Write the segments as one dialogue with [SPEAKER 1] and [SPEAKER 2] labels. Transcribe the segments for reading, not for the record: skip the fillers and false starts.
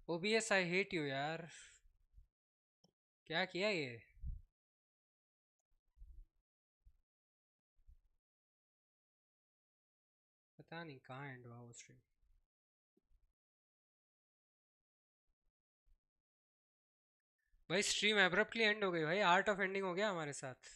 [SPEAKER 1] OBS I hate you यार, क्या किया ये? पता नहीं कहाँ एंड हुआ वो स्ट्रीम। भाई स्ट्रीम एब्रप्टली एंड हो गई भाई, आर्ट ऑफ एंडिंग हो गया हमारे साथ।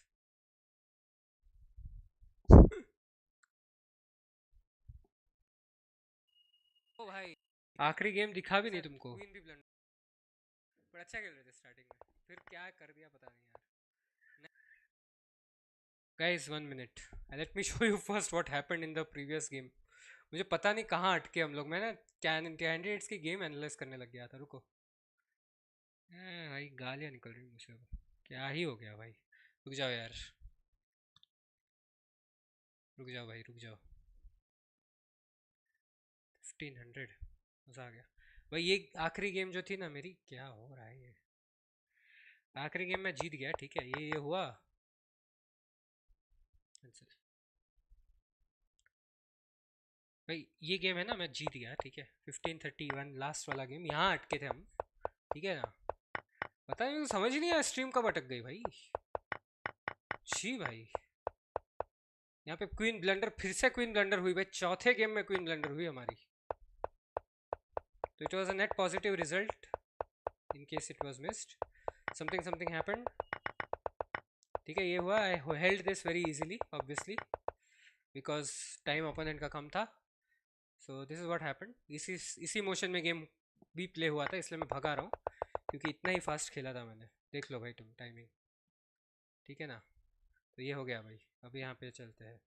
[SPEAKER 1] ओ भाई, आखिरी गेम दिखा भी नहीं तुमको। क्वीन भी ब्लंडर, पर अच्छा खेल रहे थे स्टार्टिंग में, फिर क्या कर दिया पता नहीं यार। Guys 1 minute, let me show you first what happened in the previous game. मुझे पता नहीं कहाँ अटके हम लोग, मैं ना कैंडिडेट्स की गेम एनालाइज करने लग गया था, रुको। भाई गालियाँ निकल रही मुझे अब। क्या ही हो गया भाई, रुक जाओ यार, रुक जाओ भाई रुक जाओ। 1500, मज़ा आ गया भाई। ये आखिरी गेम जो थी ना मेरी, क्या हो रहा है ये? आखिरी गेम में जीत गया, ठीक है, ये हुआ। अच्छा भाई, ये गेम है ना, मैं जीत गया, ठीक है। 1531 लास्ट वाला गेम, यहाँ अटके थे हम, ठीक है ना। पता नहीं, समझ ही नहीं आया स्ट्रीम कब अटक गई भाई। छी भाई, यहाँ पे क्वीन ब्लंडर, फिर से क्वीन ब्लंडर हुई भाई, चौथे गेम में क्वीन ब्लंडर हुई हमारी। तो it was a net positive result in case it was missed, something something happened, ठीक है। ये हुआ, I held this very easily obviously, because time opponent का कम था। So this is what happened. इसी मोशन में गेम भी प्ले हुआ था, इसलिए मैं भगा रहा हूँ, क्योंकि इतना ही फास्ट खेला था मैंने। देख लो भाई तुम टाइमिंग, ठीक है ना। तो ये हो गया भाई, अभी यहाँ पे चलते हैं।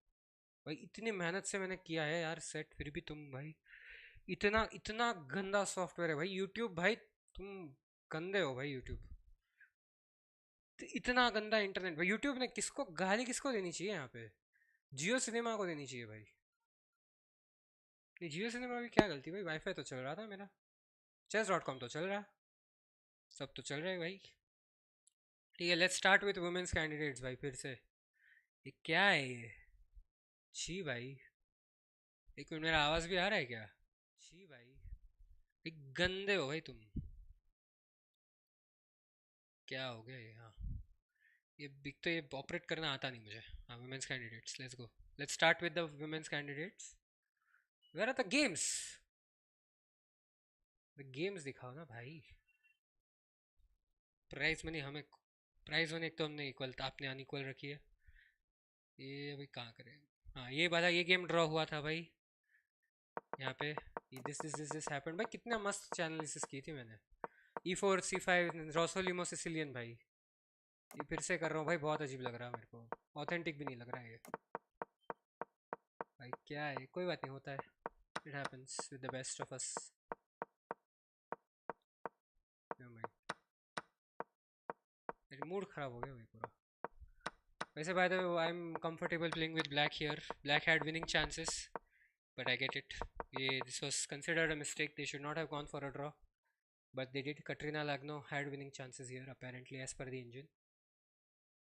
[SPEAKER 1] भाई इतनी मेहनत से मैंने किया है यार सेट, फिर भी तुम भाई, इतना इतना गंदा सॉफ्टवेयर है भाई यूट्यूब, भाई तुम गंदे हो भाई यूट्यूब। तो इतना गंदा इंटरनेट भाई, यूट्यूब ने किसको गाली किसको देनी चाहिए यहाँ पे? जियो सिनेमा को देनी चाहिए भाई। नहीं, जियो सिनेमा की क्या गलती भाई, वाईफाई तो चल रहा था मेरा, chess.com तो चल रहा, सब तो चल रहा है भाई। ठीक है, let's start with women's candidates भाई, फिर से। ये क्या है ये? छी भाई, एक मिनट, मेरा आवाज़ भी आ रहा है क्या? छी भाई, एक गंदे हो भाई तुम। क्या हो गया ये? हाँ, ये बिग तो ये ऑपरेट करना आता नहीं मुझे। हाँ, women's candidates, let's go, let's start with the women's candidates. Where are the games? The games दिखाओ ना भाई। प्राइज मनी हमें, प्राइज मनी एक तो हमने इक्वल, आपने अनइक्वल रखी है। ये अभी कहाँ करें? हाँ, ये वाला, ये गेम ड्रॉ हुआ था भाई यहाँ पे। दिस हैपेंड भाई, कितना मस्त चैनलिसिस की थी मैंने। E4 C5 रोसोलिमो सिसिलियन भाई, ये फिर से कर रहा हूँ भाई, बहुत अजीब लग रहा है मेरे को, ऑथेंटिक भी नहीं लग रहा है ये। भाई क्या है, कोई बात नहीं, होता है, it happens with the best of us. मेरी मूड खराब हो गया भाई पूरा। वैसे by the way I am comfortable playing with black here, black had winning chances, but I get it. ये this was considered a mistake, they should not have gone for a draw, but they did. Katrina Lagno had winning chances here apparently as per the engine,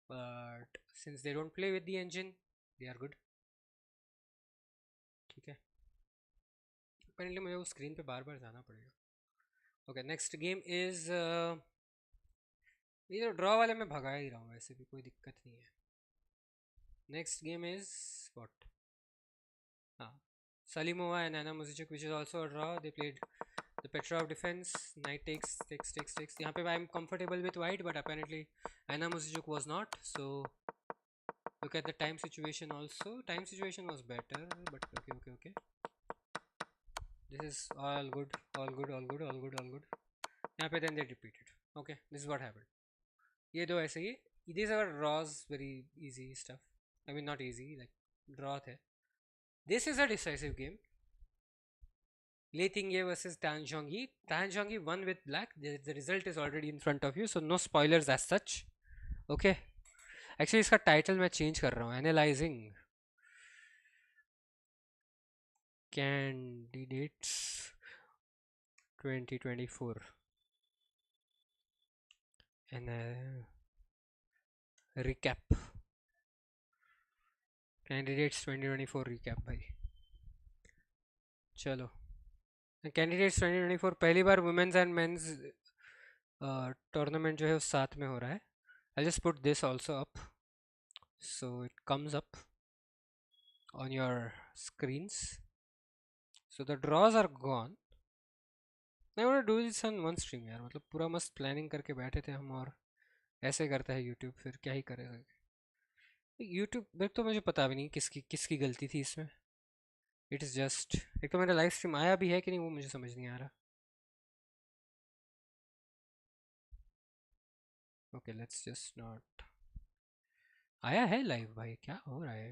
[SPEAKER 1] but since they don't play with the engine, they are good, ठीक है। apparently मुझे वो screen पे बार बार जाना पड़ेगा। Okay, next game is, ये तो draw वाले में भगा ही रहा हूँ, वैसे भी कोई दिक्कत नहीं है। नेक्स्ट गेम इज व्हाट, हाँ, Salimova and Anna Muzichuk, which is also a draw. They played the Petrov defense. Knight takes. यहाँ पे I'm comfortable with white, but apparently Anna Muzichuk was not. So look at the time situation also. Time situation was better, but okay. This is all good, all good, all good, all good, all good. यहाँ पे then they repeated. Okay, this is what happened. ये दो ऐसे ही, these are draws, very easy stuff. I mean not easy, like draw थे. This is a decisive game. Lei Tingye versus Tan Zhongyi. Tan Zhongyi won with black. The result is already in front of you, so no spoilers as such. Okay. Actually, इसका title मैं change कर रहा हूँ, analysing candidates 2024 and recap, candidates 2024 recap भाई। चलो candidates 2024 पहली बार women's and mains tournament जो है उस साथ में हो रहा है. I just put this also up so it comes up on your screens. So the draws are gone. I want to do this on one stream यार. मतलब पूरा मस्त प्लानिंग करके बैठे थे हम और ऐसे करता है यूट्यूब. फिर क्या ही करेगा यूट्यूब. मेरे तो मुझे पता भी नहीं किसकी किसकी गलती थी इसमें. इट इज़ जस्ट एक तो मेरा लाइव स्ट्रीम आया भी है कि नहीं वो मुझे समझ नहीं आ रहा. Okay let's just not. आया है लाइव भाई. क्या हो रहा है.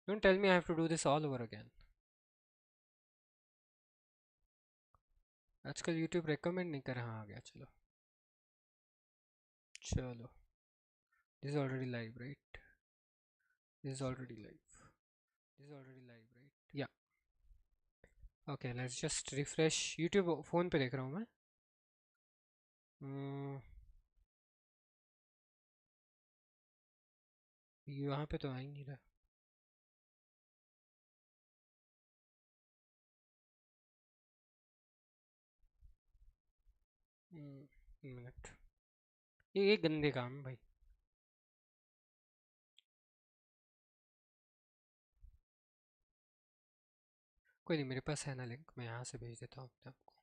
[SPEAKER 1] Don't tell me I have to do this all over again. आजकल यूट्यूब रेकमेंड नहीं कर रहा. आ गया. चलो चलो. This is already live right. This is already live. This is already live right. या okay let's just refresh. YouTube phone पे देख रहा हूँ मैं. यहाँ पे तो आ ही नहीं रहा. मिनट. ये गंदे काम है भाई. कोई नहीं मेरे पास है ना लिंक. मैं यहाँ से भेज देता हूँ अपने आपको.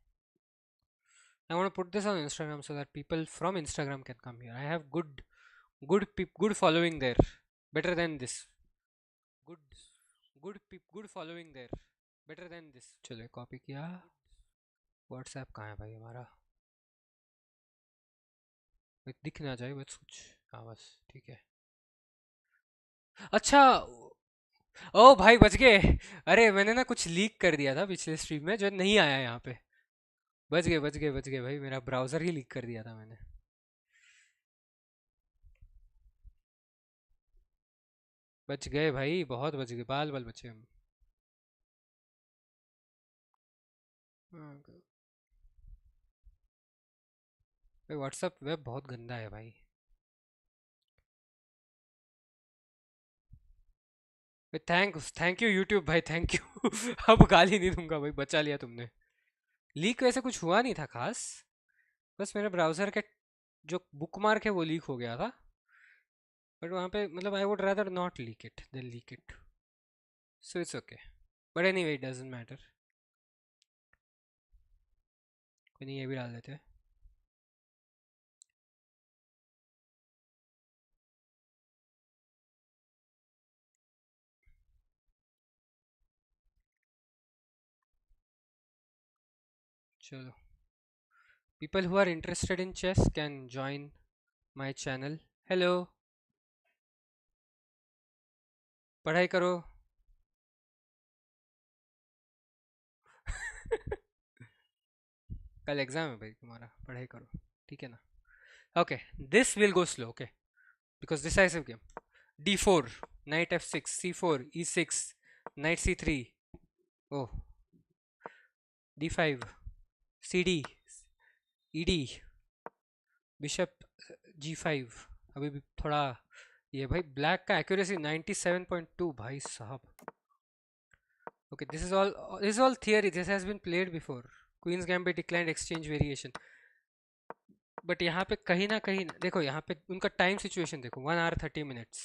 [SPEAKER 1] I want to put this on Instagram so that people from Instagram can come here. I have good following there. Better than this. Good good following there. Better than this. चलो copy किया. WhatsApp कहाँ है भाई हमारा. दिख ना जाए बस कुछ. हाँ बस ठीक है. अच्छा. ओ भाई बच गए. अरे मैंने ना कुछ लीक कर दिया था पिछले स्ट्रीम में जो नहीं आया यहाँ पे. बच गए बच गए बच गए भाई. मेरा ब्राउज़र ही लीक कर दिया था मैंने. बच गए भाई. बहुत बच गए. बाल बाल बचे हम. भाई व्हाट्सएप वेब बहुत गंदा है भाई. थैंक यू यूट्यूब भाई. Thank you. अब गाली नहीं दूंगा भाई. बचा लिया तुमने. लीक वैसे कुछ हुआ नहीं था खास. बस मेरे ब्राउज़र के जो बुकमार्क है वो लीक हो गया था. बट वहाँ पे मतलब I would rather not leak it than leak it. So it's okay. But anyway it doesn't matter. कोई नहीं ये भी डाल देते हैं. चलो. People who are interested in chess can join my channel. Hello. पढ़ाई करो. कल एग्जाम है भाई तुम्हारा. पढ़ाई करो. ठीक है ना. Okay this will go slow. Okay because decisive game. d4 knight f6 c4 e6 knight c3. oh d5 cd ed bishop g5. अभी भी थोड़ा ये भाई ब्लैक का एक्यूरेसी 97.2 भाई साहब. Okay this is all theory. This has been played before. Queen's gambit declined exchange variation. But यहाँ पे कहीं ना कहीं देखो. यहाँ पे उनका टाइम सिचुएशन देखो. 1 hour 30 minutes.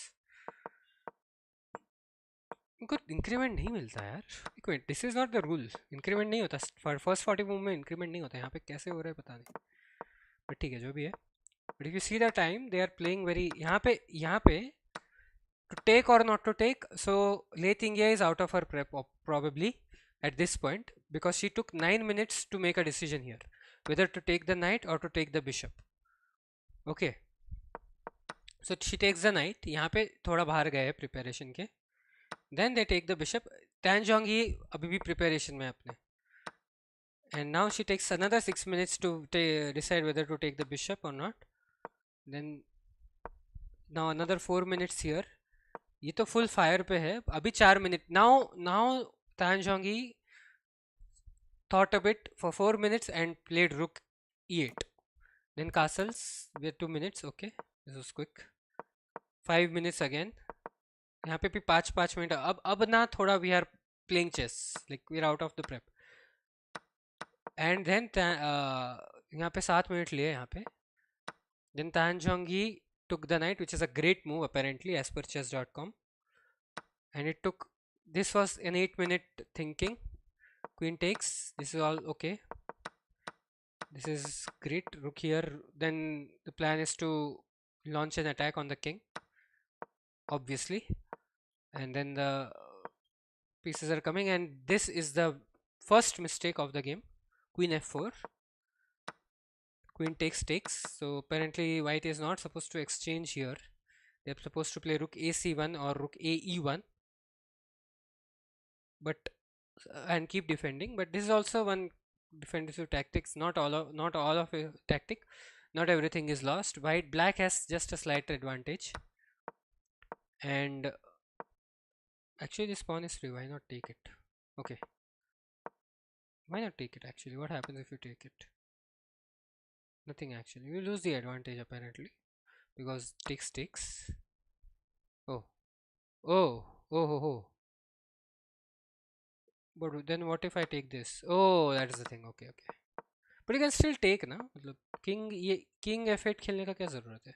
[SPEAKER 1] उनको इंक्रीमेंट नहीं मिलता यार. एक minute. This is not the rule. Increment नहीं होता. फर्स्ट 40 मूव में इंक्रीमेंट नहीं होता. यहाँ पे कैसे हो रहा है पता नहीं. बट ठीक है जो भी है. But if you see the time they are playing very. यहाँ पे to take or not to take. So late India is out of her prep probably at this point because she took 9 minutes to make a decision here whether to take the knight or to take the bishop. Okay, so she takes the knight. यहाँ पे थोड़ा बाहर गए preparation के. Then they take the bishop. Tan Zhongyi अभी भी preparation में अपने. And now she takes another 6 minutes to decide whether to take the bishop or not. Then now another 4 minutes here. ये तो फुल फायर पे है. अभी 4 मिनट. नाउ तान जोंगी thought a bit for 4 minutes and played rook e8. Then castles with 2 minutes. Okay, this was quick. 5 minutes again. यहाँ पे भी 5 minute. अब ना थोड़ा we are playing chess like we are out of the prep. And then यहाँ पे 7 minute लिए यहाँ पे. Then Tan Zhongyi took the knight, which is a great move apparently as per chess.com. And it took, this was an 8 minute thinking. Queen takes, this is all okay. This is great. Rook here. Then the plan is to launch an attack on the king, obviously. And then the pieces are coming, and this is the first mistake of the game. Queen f4. Queen takes. So apparently white is not supposed to exchange here. They're supposed to play rook ac1 or rook ae1, but and keep defending. But this is also one defensive tactics. Not all of a tactic. Not everything is lost. Black has just a slight advantage. And actually this pawn is free. Why not take it? Okay. Why not take it actually? What happens if you take it? Nothing actually. You lose the advantage apparently because takes. Oh. Oh. Oh. But then what if I take this? Oh, that is the thing. Okay. But you can still take ना. मतलब king f8 खेलने का क्या ज़रूरत है?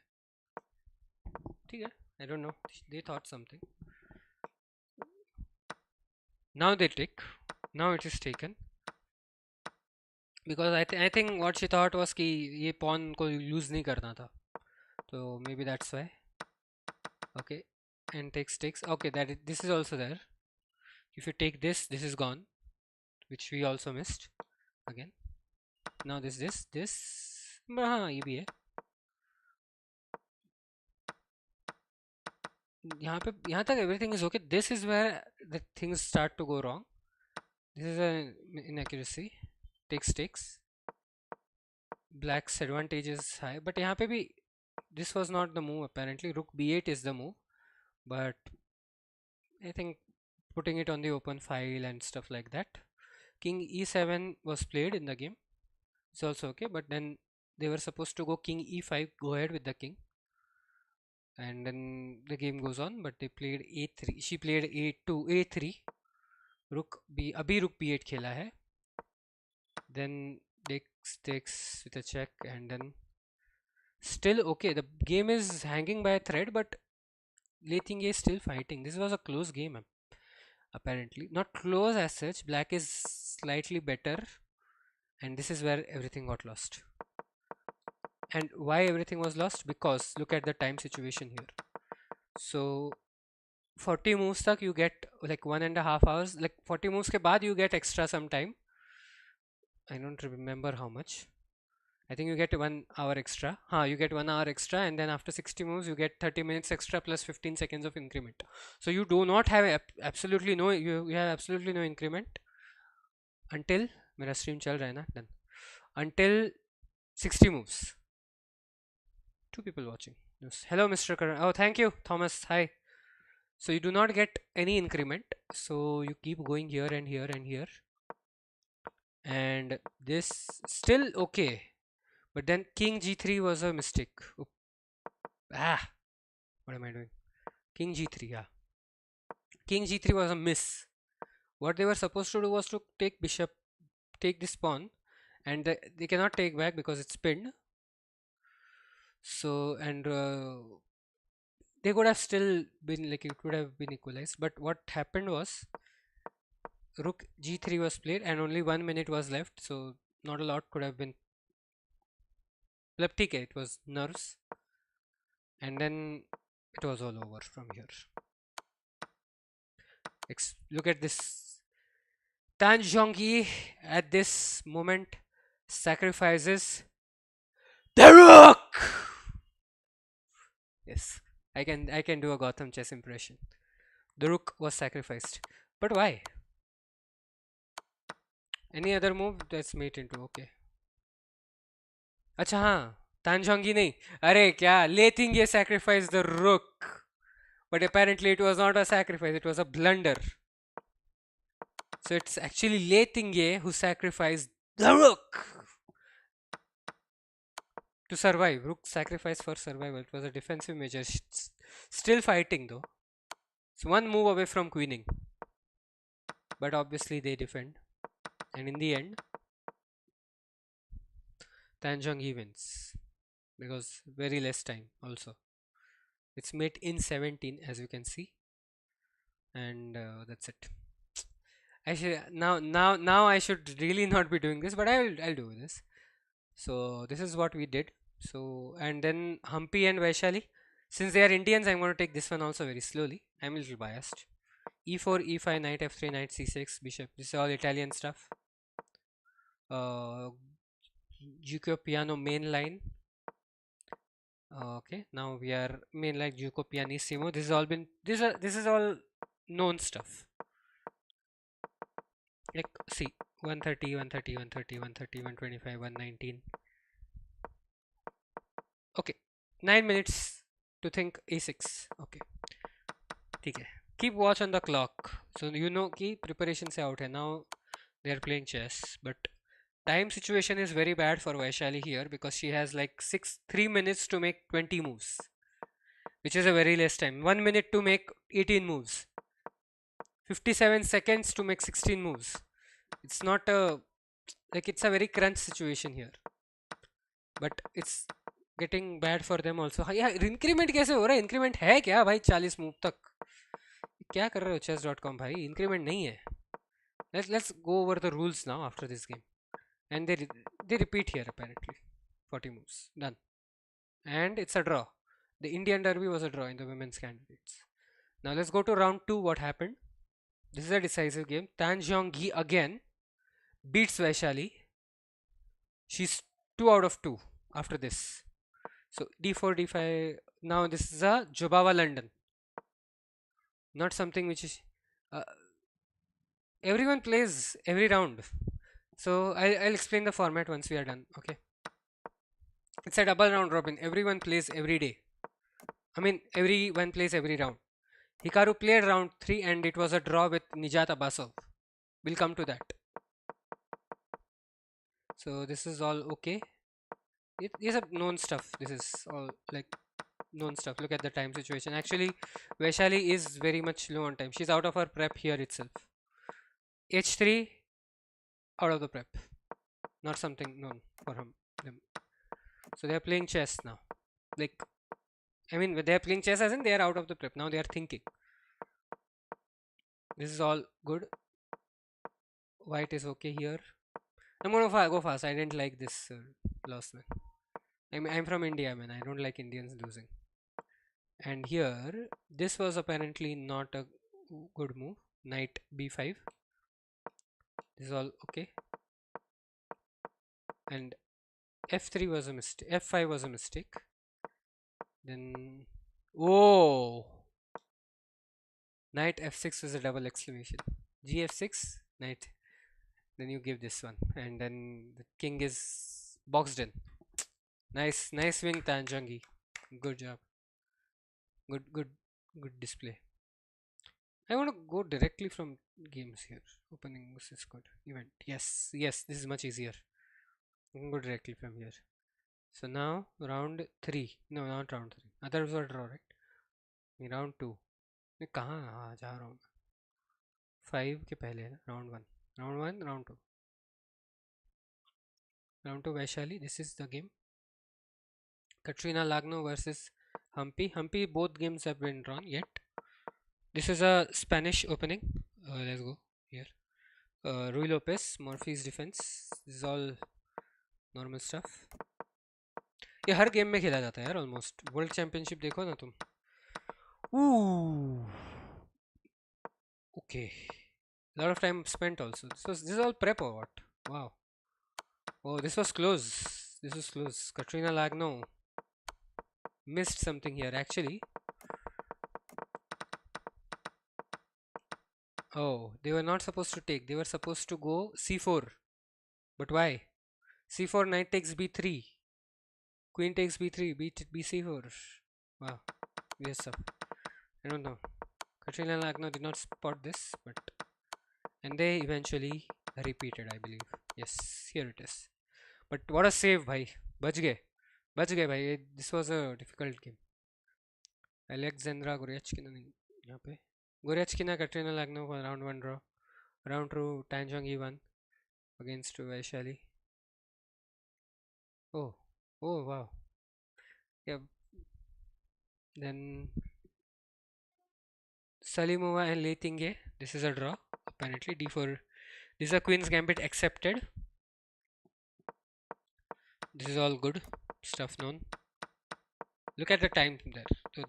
[SPEAKER 1] ठीक है. I don't know. They thought something. Now they take. Now it is taken. Because I think what she thought was कि ये pawn को lose नहीं करना था. So maybe that's why. Okay. And takes. Okay, this is also there. If you take this is gone, which we also missed again. Now this. हाँ ये भी है. यहाँ तक everything is okay. This is where the things start to go wrong. This is an inaccuracy. Takes. Black's advantage is high, but यहाँ पे भी this was not the move apparently. Rook b8 is the move, but I think putting it on the open file and stuff like that. King e7 was played in the game. It's also okay, but then they were supposed to go king e5, go ahead with the king, and then the game goes on. But they played a3. She played a2, a3. Rook b. अभी rook b8 खेला है. Then takes with a check, and then still okay. The game is hanging by a thread, but Leiting is still fighting. This was a close game apparently. Not close as such. Black is slightly better, and this is where everything got lost. And why everything was lost? Because look at the time situation here. So 40 moves tak you get like 1.5 hours. Like 40 moves ke baad you get extra some time. I don't remember how much. I think you get 1 hour extra. You get 1 hour extra, and then after 60 moves you get 30 minutes extra plus 15 seconds of increment. So you do not have absolutely no increment until मेरा stream चल रहा है ना, done, until 60 moves. 2 people watching. Yes. Hello Mr. Karan. Oh, thank you Thomas. Hi. So you do not get any increment, so you keep going here and here and here, and this still okay. But then king g3 was a mistake. What am I doing? King g3, yeah. King g3 was a miss. What they were supposed to do was to take bishop, take this pawn, and they cannot take back because it's pinned. So, and they could have still been like, it would have been equalized. But what happened was rook g3 was played and only 1 minute was left, so not a lot could have been. It was nerves, and then it was all over from here. Look at this. Tan Zhongyi at this moment sacrifices the rook. Yes, I can do a Gotham chess impression. The rook was sacrificed, but why? Any other move? That's mate into okay. अच्छा हाँ, Tan Zhongyi नहीं. अरे क्या? Leiting ye sacrificed the rook, but apparently it was not a sacrifice. It was a blunder. So it's actually Leiting ye who sacrificed the rook to survive. Rook sacrifice for survival. It was a defensive measure. Still fighting though. It's one move away from queening, but obviously they defend, and in the end Tanjong wins because very less time also. It's mate in 17 as you can see, and that's it. I should now I should really not be doing this, but I'll do this. So this is what we did. So and then Humpy and Vaishali, since they are Indians, I'm going to take this one also very slowly. I'm a little biased. E4, E5, Knight F3, Knight C6, Bishop. This is all Italian stuff. Giuco piano main line. Okay, now we are main line Giuco pianissimo. This has all been this is all known stuff. Like see 130, 130, 130, 130, 125, 119. Okay, 9 minutes to think A6. Okay, ठीक है. Keep watch on the clock. So you know कि preparation से out है. Now they are playing chess, but time situation is very bad for Vaishali here because she has like 3 minutes to make 20 moves, which is a very less time. 1 minute to make 18 moves, 57 seconds to make 16 moves. It's not a like it's a very crunch situation here, but it's getting bad for them also. हाँ यार increment कैसे हो रहा है? Increment है क्या भाई 40 move तक? क्या कर रहे हो chess.com भाई? इंक्रीमेंट नहीं है. Let's go over the rules now after this game, and they repeat here apparently. 40 moves done, and it's a draw. The Indian Derby was a draw in the women's candidates. Now let's go to round 2. What happened? This is a decisive game. Tan Jeong-gi again beats Vaishali. She's 2 out of 2 after this. So d4, d5. Now this is a Jobava London. Not something which is... everyone plays every round. So I'll explain the format once we are done. Okay. It's a double round robin. Everyone plays every day. I mean, everyone plays every round. Hikaru played round 3 and it was a draw with Nijat Abbasov. We'll come to that. So this is all okay. It is a known stuff. This is all like known stuff. Look at the time situation. Actually, Vaishali is very much low on time. She's out of her prep here itself. H3 out of the prep. Not something known for them. So they are playing chess now. Like, I mean, they are playing chess as in they are out of the prep. Now they are thinking. This is all good. White is okay here. I'm gonna go fast. I didn't like this loss, man. I'm from India, man. I don't like Indians losing. And here, this was apparently not a good move. Knight b5. This is all okay. And f3 was a mistake. f5 was a mistake. Then, oh, knight f6 is a double exclamation. gf6, knight. Then you give this one, and then the king is boxed in. Nice wing, Tan Jeong-gi. Good job. Good display. I want to go directly from games here. Opening, this is good. Event. Yes, this is much easier. I can go directly from here. So now round 3. No, not round 3. Others were draw, right? Round 2. मैं कहाँ जा रहा हूँ? 5 के पहले ना round 1. Round 1, round 2. Round 2 Vaishali. This is the game. Katrina Lagno versus Humpy. Humpy, both games have been drawn yet. This is a Spanish opening. Let's go here. Rui Lopez, Murphy's defense. This is all normal stuff. ये हर game में खेला जाता है यार almost. World championship देखो ना तुम. Okay. A lot of time spent also. This is all prep or what? Wow. Oh, this was close. This was close. Katrina Lagno missed something here actually. Oh, they were not supposed to take. They were supposed to go c4. But why? c4, knight takes b3. Queen takes b3, bc4. Wow. Yes, sir. I don't know. Katrina Lagno did not spot this, but... And they eventually repeated, I believe. Yes, here it is. But what a save, bhai. Bach gaye bhai. This was a difficult game. Alexandra Goryachkina यहाँ पे. Goryachkina, Katrina Lagno for round 1 draw. Round 2, Tan Jeong-gi won against Vaishali. Oh, oh wow. Yeah. Then Salimova and Leitinge. This is a draw. Apparently D4. This is a Queen's Gambit accepted. This is all good stuff known. Look at the time there. So,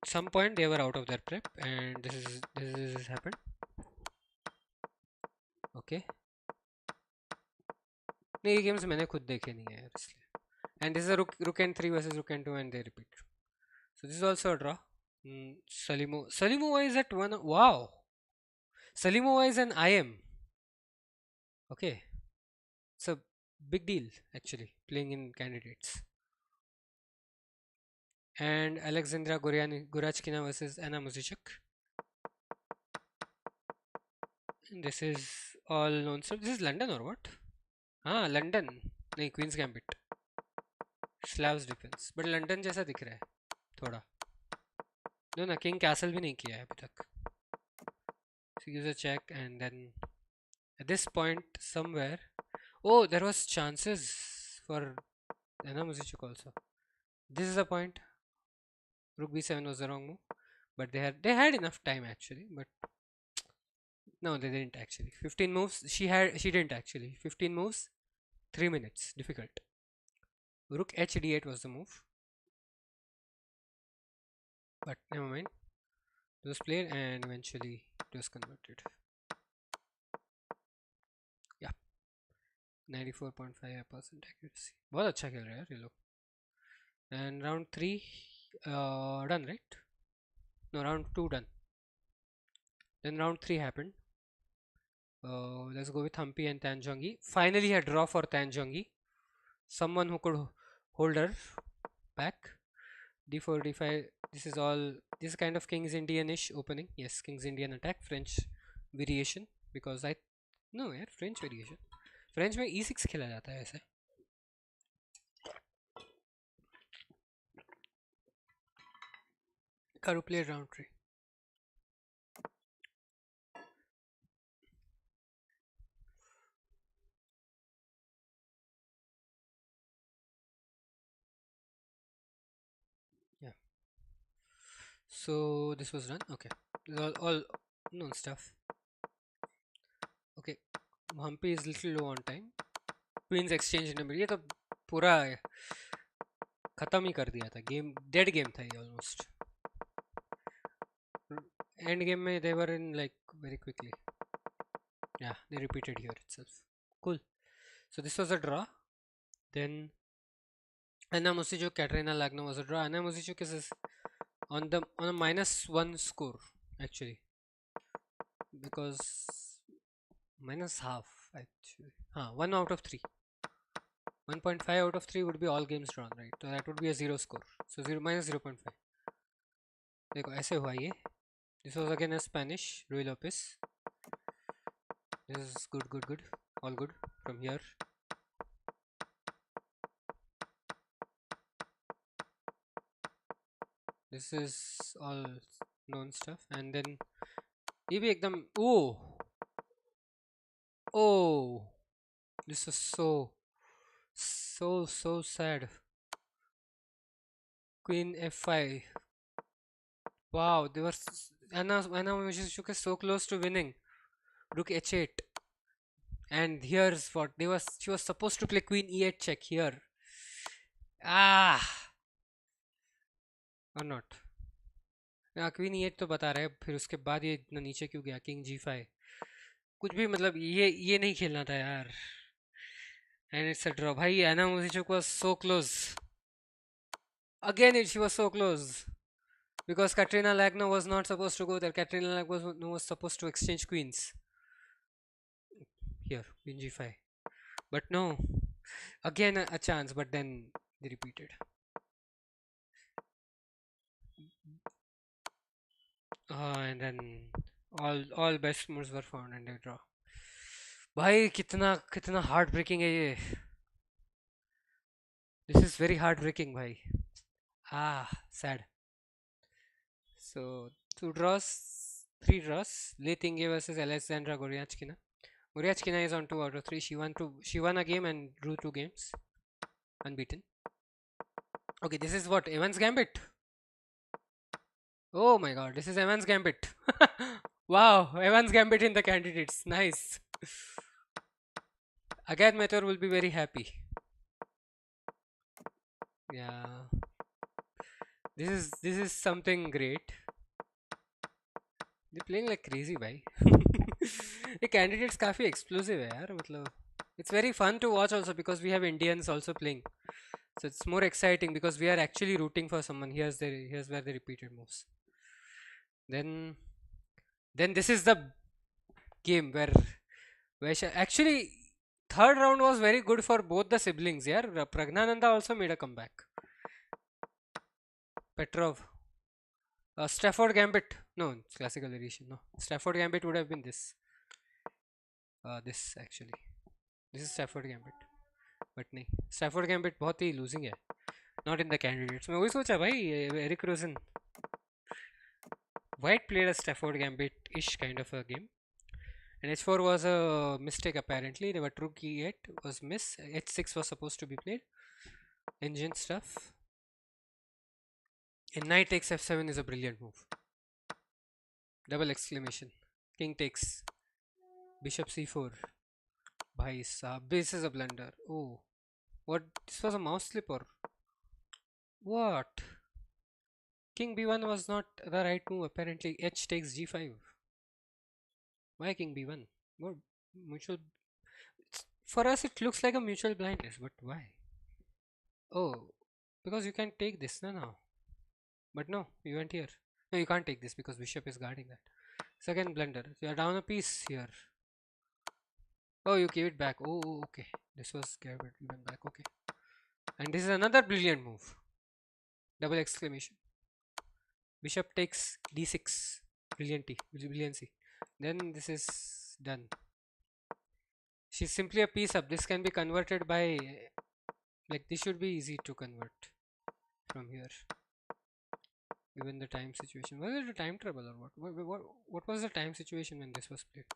[SPEAKER 1] some point they were out of their prep, and this is happened. Okay. नहीं ये games मैंने खुद देखे नहीं है यार इसलिए. And this is a rook n3 versus rook n2 and they repeat. So this is also a draw. Salimova is at one. Wow. Salimova is an IM. Okay. It's a big deal actually playing in candidates. And Alexandra Gorachkina versus Anna Muzichuk. And this is all known stuff. This is London or what? हाँ London नहीं queen's gambit Slav's defence but London जैसा दिख रहा है थोड़ा no ना king castle भी नहीं किया है अभी तक so use a check and then at this point somewhere oh there was chances for Anna Muzichuk also this is a point rook b7 was the wrong move but they had enough time actually but no they didn't actually 15 moves she didn't actually 15 moves 3 minutes difficult rook h d8 was the move but never mind it was played and eventually it was converted yeah 94.5% accuracy बहुत अच्छा खेल रहे हैं यार ये लोग and round 3 done right no round 2 done then round 3 happened let's go with Humpy and Tanjongi finally a draw for Tanjongi someone who could hold her back d4 d5 this is all this kind of King's Indian-ish opening yes King's Indian attack French variation because I no यार French variation French में e6 खेला जाता है ऐसे Karu played round 3 yeah so this was done okay this is all known stuff okay Humpy is little low on time Queens exchange in the middle ये तो पूरा खत्म ही कर दिया था गेम डेड गेम था ये ऑलमोस्ट end game में they were in like very quickly yeah they repeated here itself cool so this was a draw then Anna Muzichuk Katerina Lagno was a draw Anna Muzichuk is on a -1 score actually because minus half actually 1 out of 3 1.5 out of 3 would be all games drawn right so that would be a 0 score so 0 minus 0.5 देखो ऐसे हुआ ये this was again a Spanish Rui Lopez this is good all good from here this is all known stuff and then ये भी एकदम oh this is so sad Queen f5 wow they were Anna Muzichuk is so close to winning rook h8 and here's what she was supposed to play Queen e8 check here or not queen e8 तो बता रहा है फिर उसके बाद ये इतना नीचे क्यों गया किंग g5 कुछ भी मतलब ये नहीं खेलना था यार and it's a draw भाई Anna Muzichuk was so close again she was so close because Katerina Lagno was not supposed to go there Katerina Lagno was supposed to exchange queens here queen g5 but no again a chance but then they repeated and then all best moves were found and they draw भाई कितना heart breaking है ये this is very heartbreaking भाई sad so 3 draws Leitinge versus Alexandra Goryachkina is on 2 out of 3 she won a game and drew 2 games unbeaten. Okay, this is what? Evans Gambit. Oh my god, this is Evans Gambit. Wow, Evans Gambit in the candidates. Nice. Again, Meteor will be very happy. Yeah, this is something great. They're playing like crazy, bhai. The candidates काफी explosive है यार मतलब. It's very fun to watch also because we have Indians also playing. So it's more exciting because we are actually rooting for someone. Here's where they repeated moves. Then then this is the game where actually third round was very good for both the siblings. Yeah, Pragnananda also made a comeback. Petrov, Stafford Gambit. No, it's classical edition. No, Stafford Gambit would have been this. This actually. This is Stafford Gambit. But नहीं Stafford Gambit बहुत ही losing है. Not in the candidates. मैं वही सोचा भाई Eric Rosen. White played a Stafford Gambit-ish kind of a game. And H4 was a mistake apparently. But rook E8 was miss. H6 was supposed to be played. Engine stuff. And knight takes F7 is a brilliant move. Double exclamation. King takes. Bishop C4. Bhai sahab. This is a blunder. Oh. What? This was a mouse slip or? What? King B1 was not the right move apparently. H takes G5. Why King B1? What mutual? For us it looks like a mutual blindness, but why? Oh, because you can take this now. But no, you went here. No, you can't take this because bishop is guarding that. Second blunder. You are down a piece here. Oh, you gave it back. Oh, okay. This was given back. Okay. And this is another brilliant move. Double exclamation. Bishop takes D6. Brilliancy. Then this is done. She's simply a piece up. This can be converted by, like, this should be easy to convert from here. Given the time situation. Was it a time trouble or what was the time situation when this was played?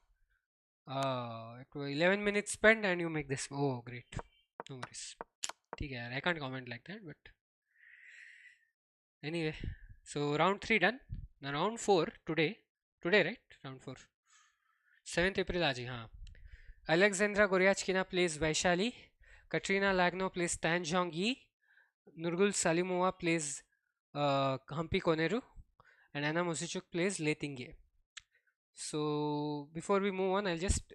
[SPEAKER 1] It was 11 minutes spent and you make this. Oh, great. No worries. Okay, I can't comment like that, but anyway. So round 3 done. Now round 4 today. Today, right? Round 4. 7th April aaj hi. Alexandra Goryachkina plays Vaishali. Katrina Lagno plays Tan Jong Yi. Nurgul Salimova plays Hampi Koneru. And Anna Mosichuk plays Letingye. So before we move on, I'll just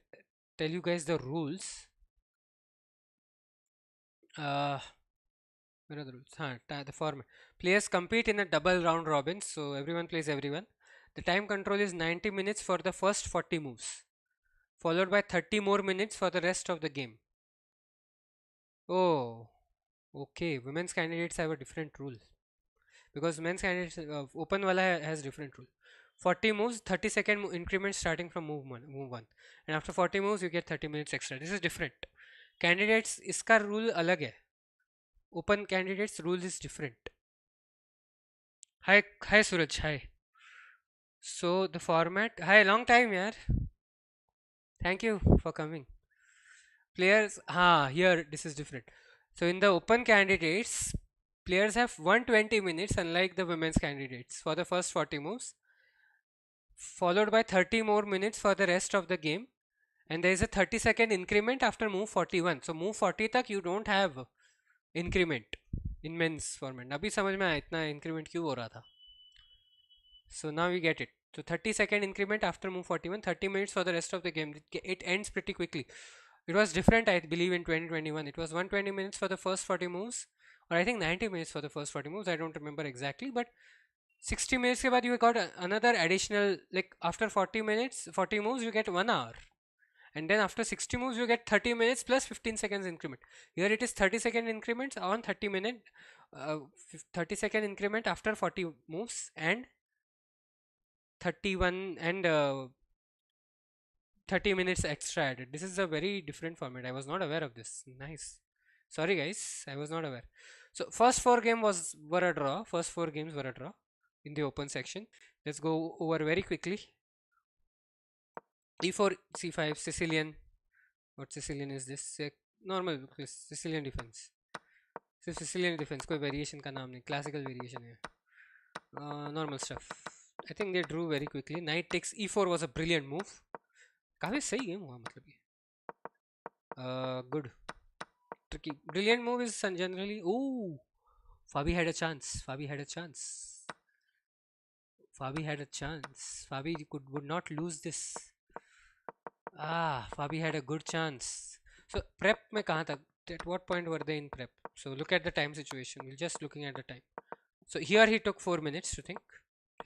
[SPEAKER 1] tell you guys the rules. Where are the rules? The format. Players compete in a double round robin, so everyone plays everyone. The time control is 90 minutes for the first 40 moves, followed by 30 more minutes for the rest of the game. Oh, okay. Women's candidates have a different rule because men's candidates open wala has different rule. 40 moves, 30-second increment starting from move 1, and after 40 moves you get 30 minutes extra. This is different. Candidates iska rule alag hai. Open candidates rule is different. Hi Suraj, hi. So the format, hi, long time yaar. Thank you for coming. Players, here this is different. So in the open candidates, players have 120 minutes unlike the women's candidates for the first 40 moves, followed by 30 more minutes for the rest of the game, and there is a 30-second increment after move 41. So move 40 tak you don't have increment in men's format. अभी समझ में आया इतना increment क्यों हो रहा था. So now we get it. So 30-second increment after move 41, 30 minutes for the rest of the game. It ends pretty quickly. It was different, I believe, in 2021. It was 120 minutes for the first 40 moves, or I think 90 minutes for the first 40 moves. I don't remember exactly, but 60 minutes ke baad you got another additional, like after 40 minutes, 40 moves, you get 1 hour. And then after 60 moves, you get 30 minutes plus 15 seconds increment. Here it is 30-second increments on 30-second increment after 40 moves and 31 and 30 minutes extra added. This is a very different format. I was not aware of this. Nice. Sorry guys, I was not aware. So first 4 games were a draw. First 4 games were a draw in the open section. Let's go over very quickly. E4, C5, Sicilian. What Sicilian is this? Normal Sicilian defense. सिर्फ Sicilian defence, कोई variation का नाम नहीं, classical variation है. Normal stuff. I think they drew very quickly. Knight takes e4 was a brilliant move. काफी सही game हुआ मतलब ये. Good. Tricky. Brilliant move is generally. Oh, Fabi had a chance. Fabi had a chance. Fabi had a chance. Fabi would not lose this. Fabi had a good chance. So prep में कहाँ तक? At what point were they in prep? So look at the time situation. We're just looking at the time. So here he took 4 minutes to think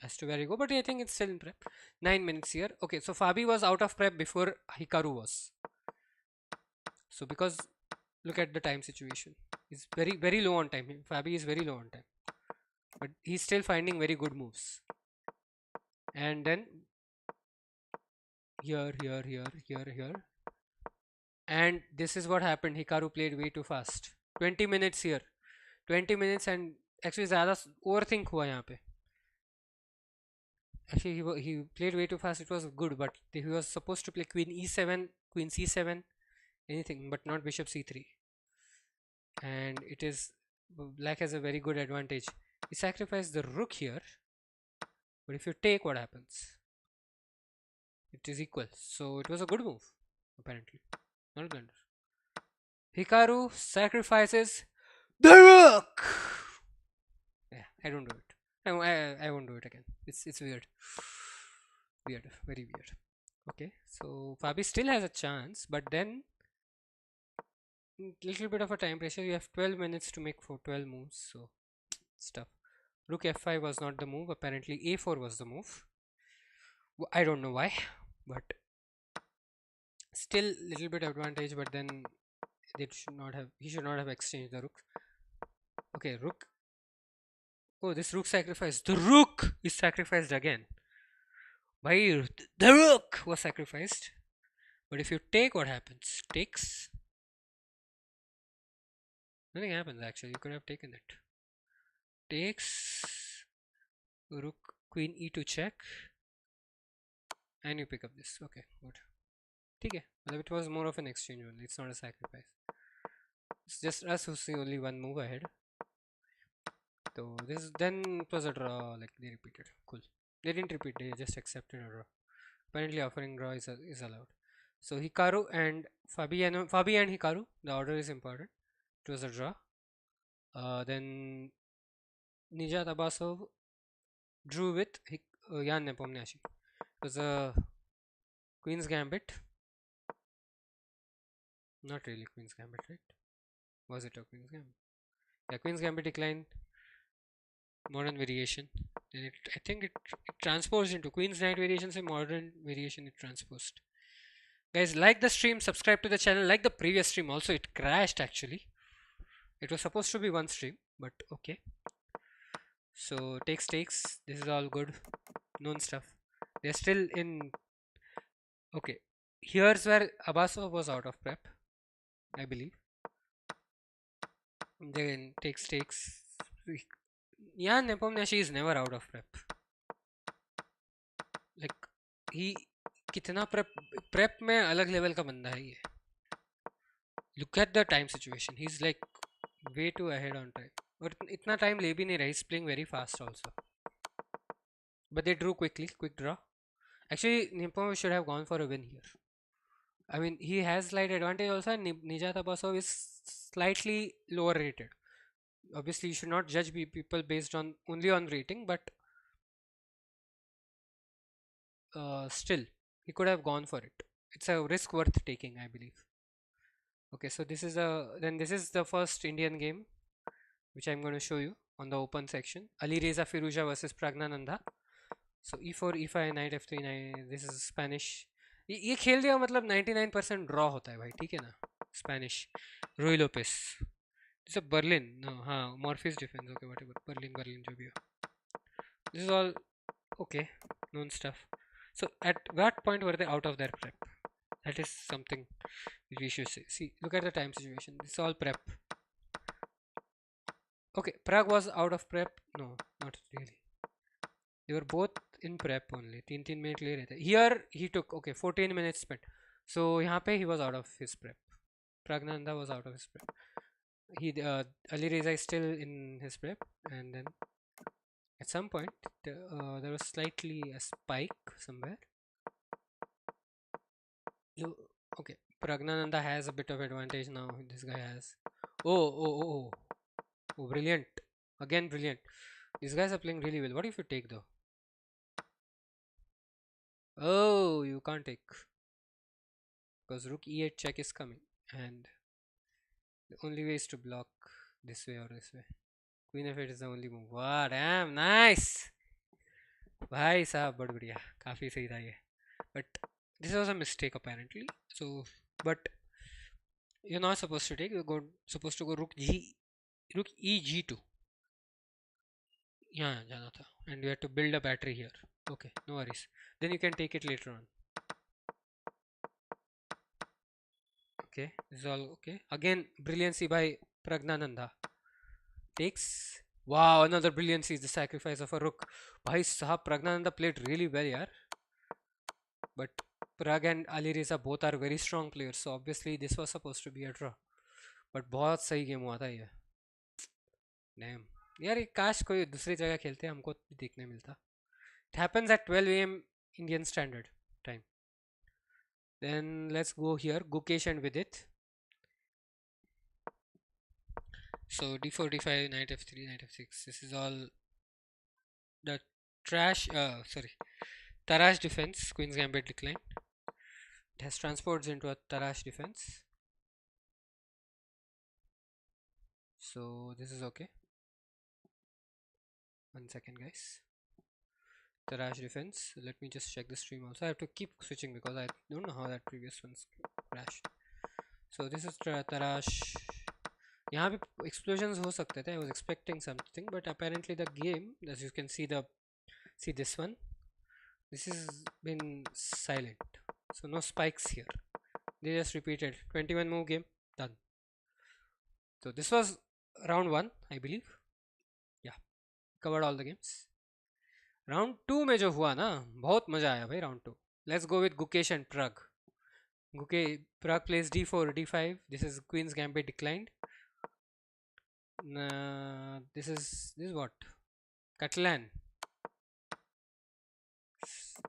[SPEAKER 1] as to where he go, but I think it's still in prep. 9 minutes here. Okay, so Fabi was out of prep before Hikaru was. So because look at the time situation. He's very low on time. Fabi is very low on time. But he's still finding very good moves. And then here. And this is what happened. Hikaru played way too fast. 20 minutes here. 20 minutes and actually ज़्यादा overthink हुआ यहाँ पे. Actually he played way too fast. It was good, but he was supposed to play queen e7, queen c7, anything, but not bishop c3. And it is black has a very good advantage. He sacrificed the rook here, but if you take, what happens? It is equal. So it was a good move, apparently. Not a blunder. Hikaru sacrifices the rook. Yeah, I don't do it. I won't do it again. It's weird. Weird. Very weird. Okay, so Fabi still has a chance, but then little bit of a time pressure. You have 12 minutes to make 12 moves, so stuff. Rook f5 was not the move. Apparently a4 was the move. I don't know why, but still little bit advantage, but then he should not have exchanged the rook. Okay, rook. Oh, this rook sacrifice. The rook is sacrificed again. Why? The rook was sacrificed. But if you take, what happens? Takes. Nothing happens actually. You could have taken it. Takes. Rook, queen e2 check. And you pick up this. Okay, good. Okay. It was more of an exchange only. It's not a sacrifice. It's just us who see only one move ahead. So this then it was a draw, like they repeated. Cool. They didn't repeat, they just accepted a draw. Apparently offering draw is allowed. So Hikaru and Fabi and Hikaru, the order is important. It was a draw. Then Nijat Abbasov drew with Jan Nepomniachtchi. It was a Queen's Gambit. Not really Queen's Gambit, right? Was it a Queen's Gambit? Yeah, Queen's Gambit declined. Modern variation. Then I think it transposed into Queen's Knight variation. Say modern variation it transposed. Guys, like the stream, subscribe to the channel. Like the previous stream also, it crashed actually. It was supposed to be one stream, but okay. So takes. This is all good. Known stuff. They're still in. Okay. Here's where Abbasov was out of prep, I believe. Then takes. Jan Nepomniachtchi is never out of prep. Like he कितना prep में अलग level का बंदा है ये. Look at the time situation. He's like way too ahead on time. और इतना time ले भी नहीं रहा. He's playing very fast also. But they drew quickly. Quick draw. Actually, Nepomniachtchi should have gone for a win here. I mean, he has slight advantage also, and Nijat Abbasov is slightly lower rated. Obviously, you should not judge people based on only on rating, but still, he could have gone for it. It's a risk worth taking, I believe. Okay, so this is the first Indian game which I'm going to show you on the open section. Ali Reza Firuza versus Pragnananda. So e4, e5, knight f3, knight. This is Spanish. ये खेल दिया मतलब 99% draw होता है भाई, ठीक है ना. स्पेनिश रोई Lopez. This is Berlin. No, हाँ, Morpheus defense. Okay, whatever. Berlin जो भी हो. This is all okay, known stuff. So at what point were they out of their prep? That is something we should say. See, look at the time situation. This is all prep. Okay, Prague was out of prep. No, not really. They were both in prep only. 3 minutes ले रहे थे. Here he took 14 minutes spent. So यहाँ पे he was out of his prep. Pragnanda was out of his prep. Ali Reza is still in his prep, and then at some point there was slightly a spike somewhere. You okay? Pragnananda has a bit of advantage now. This guy has. Oh, brilliant! Again, brilliant. These guys are playing really well. What if you take though? Oh, you can't take because rook e8 check is coming, and the only way is to block this way or this way. Queen f8 is the only move. Wow, damn, nice! भाई साहब बहुत बढ़िया काफ़ी सही था ये but this was a mistake apparently so but you're not supposed to take supposed to go rook e g2 यहाँ जाना था and you have to build a battery here okay no worries then you can take it later on okay this is all okay again brilliancy by Pragnananda takes wow another brilliancy is the sacrifice of a rook bhai sahab Pragnananda played really well yaar but Prag and Ali Reza both are very strong players so obviously this was supposed to be a draw but बहुत सही game हुआ था ये dam यार ये काश कोई दूसरी जगह खेलते हमको भी देखने मिलता it happens at 12 a.m. Indian Standard Time then let's go here Gukesh and Vidit so d4 d5 knight f3 knight f6 this is all the trash sorry Tarash defense Queen's Gambit declined it has transports into a Tarash defense so this is okay 1 second guys Tarash defense let me just check the stream also I have to keep switching because I don't know how that previous one's crashed so this is Tarash यहाँ पे explosions हो सकते थे I was expecting something but apparently the game as you can see this one this has been silent so no spikes here they just repeated 21 move game done so this was round 1 I believe yeah covered all the games round 2 में जो हुआ ना बहुत मजा आया भाई round 2 let's go with Gukesh and Prag plays d4 d5 this is Queen's Gambit declined this is what Catalan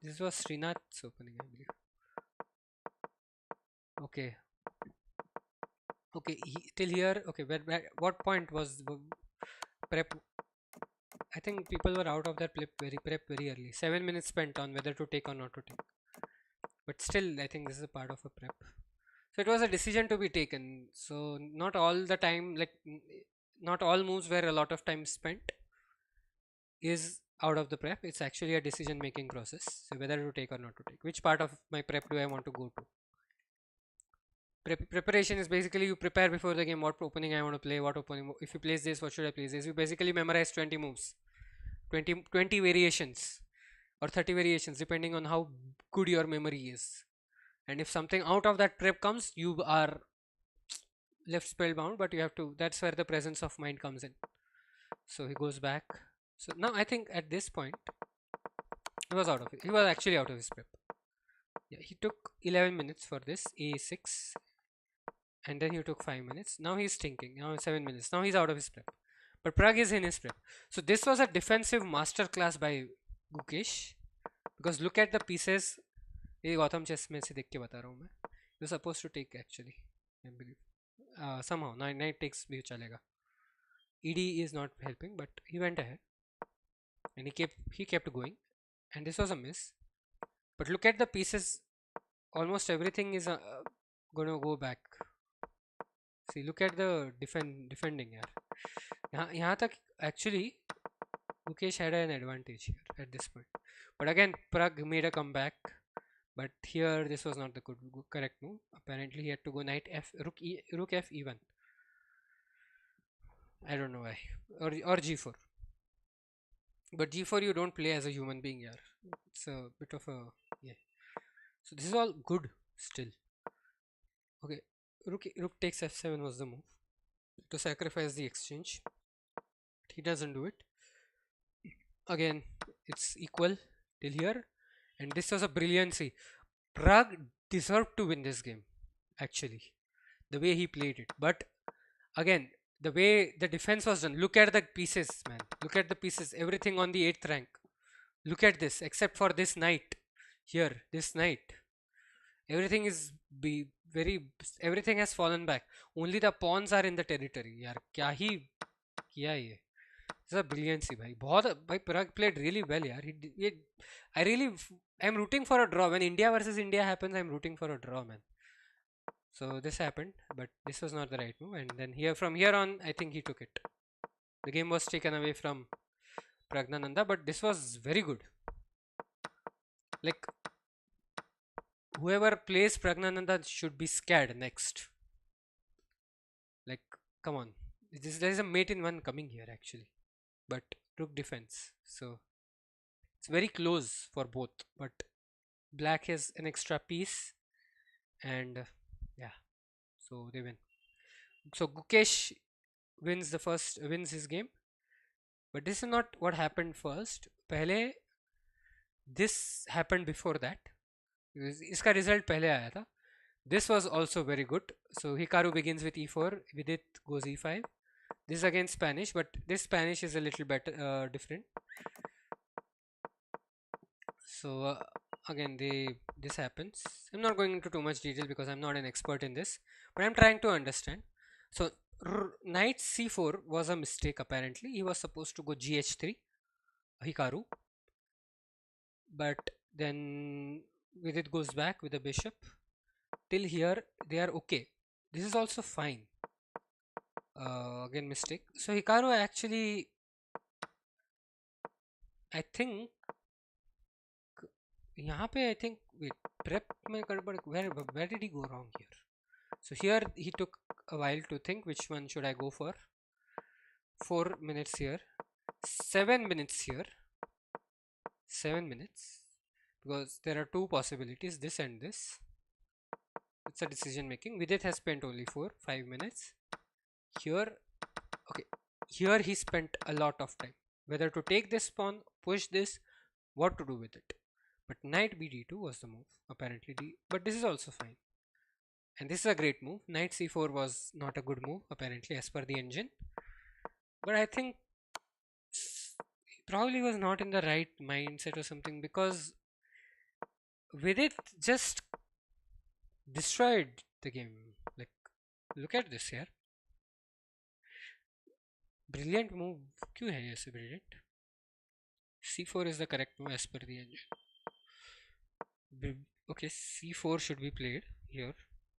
[SPEAKER 1] this was Srinath's opening I believe okay till here okay what point was prep I think people were out of their prep very early 7 minutes spent on whether to take or not to take but still I think this is a part of a prep so it was a decision to be taken so not all the time like not all moves where a lot of time spent is out of the prep it's actually a decision making process so whether to take or not to take which part of my prep do I want to go to preparation is basically you prepare before the game what opening I want to play what opening if you place this what should I place this you basically memorize 20 moves 20 variations or 30 variations depending on how good your memory is and if something out of that prep comes you are left spellbound but you have to that's where the presence of mind comes in so he goes back so now I think at this point he was actually out of his prep yeah he took 11 minutes for this a6 and then he took 5 minutes now he's thinking now 7 minutes now he's out of his prep but Prag is in his prep so this was a defensive masterclass by Gukesh because look at the pieces ये Gautam chess में से देख के बता रहा हूँ मैं you're supposed to take actually I believe somehow knight takes भी चलेगा ED is not helping but he went ahead and he kept going and this was a miss but look at the pieces almost everything is going to go back see look at the defending यार यहाँ तक actually Mukesh had an advantage here at this point but again Prag made a comeback but here this was not the correct move apparently he had to go knight f rook f e1 I don't know why or g4 but g4 you don't play as a human being yaar it's a bit of a yeah so this is all good still okay rook takes f7 was the move to sacrifice the exchange he doesn't do it again it's equal till here and this was a brilliancy Prag deserved to win this game actually the way he played it but again The way the defense was done. Look at the pieces, man. Look at the pieces. Everything on the 8th rank. Look at this, except for this knight here. This knight. Everything is be very. Everything has fallen back. Only the pawns are in the territory. यार क्या ही किया ये. This is a brilliancy, भाई. बहुत भाई Parag played really well, यार. I really. I'm rooting for a draw. When India versus India happens, I'm rooting for a draw, man. So this happened, but this was not the right move. And then from here on, I think he took it. The game was taken away from Pragnananda, but this was very good. Like, whoever plays Pragnananda should be scared next. Like, come on. There is a mate in one coming here actually, but rook defense. So it's very close for both, but black has an extra piece, and yeah, so they win. So Gukesh wins his game, but this is not what happened first. Pehle this happened before that. इसका result पहले आया था. This was also very good. So Hikaru begins with e4, Vidit goes e5. This is against Spanish, but this Spanish is a little better, different. So again, this happens. I'm not going into too much detail because I'm not an expert in this, but I'm trying to understand. So knight c4 was a mistake apparently. He was supposed to go gh3, Hikaru, but then Vidit goes back with the bishop. Till here they are okay. This is also fine. Again mistake. So Hikaru actually, I think यहाँ पे I think wait, prep में गड़बड़, where did he go wrong here? So here he took a while to think which one should I go for. 4 minutes here, 7 minutes here, 7 minutes, because there are two possibilities, this and this. It's a decision making. Vidit has spent only 5 minutes. Here, okay, here he spent a lot of time, whether to take this pawn, push this, what to do with it. But knight bd2 was the move apparently, but this is also fine, and this is a great move. Knight c4 was not a good move apparently as per the engine, but I think he probably was not in the right mindset or something, because Vidit just destroyed the game. Like, look at this here. Brilliant move. क्यों है ऐसे brilliant? c4 is the correct move as per the engine. Okay, c4 should be played here.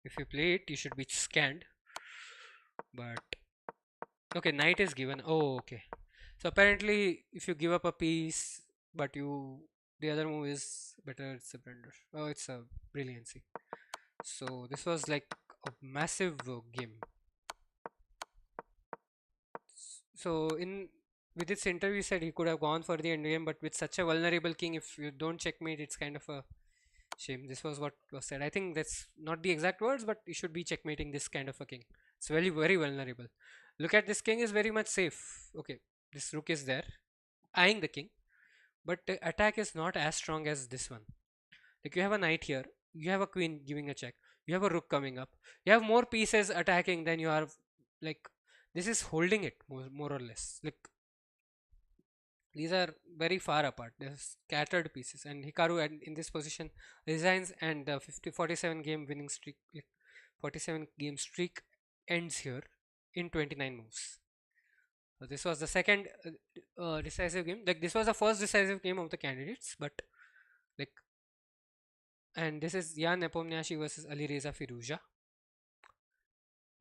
[SPEAKER 1] If you play it, you should be scanned. But okay, knight is given. Oh, okay. So apparently, if you give up a piece, but the other move is better, it's a blunder. Oh, it's a brilliancy. So this was like a massive game. So with this interview, said he could have gone for the endgame, but with such a vulnerable king, if you don't checkmate, it's kind of a shame. This was what was said. I think that's not the exact words, but you should be checkmating this kind of a king. It's very, very vulnerable. Look at this king is very much safe. Okay, this rook is there, eyeing the king, but the attack is not as strong as this one. Like, you have a knight here, you have a queen giving a check, you have a rook coming up, you have more pieces attacking than you are. Like, this is holding it more or less. Like, these are very far apart. They're scattered pieces, and Hikaru in this position resigns, and the 47 game winning streak, 47 game streak ends here in 29 moves. So this was the second decisive game. Like, this was the first decisive game of the candidates, but like, and this is Jan Nepomniachtchi versus Alireza Firouzja.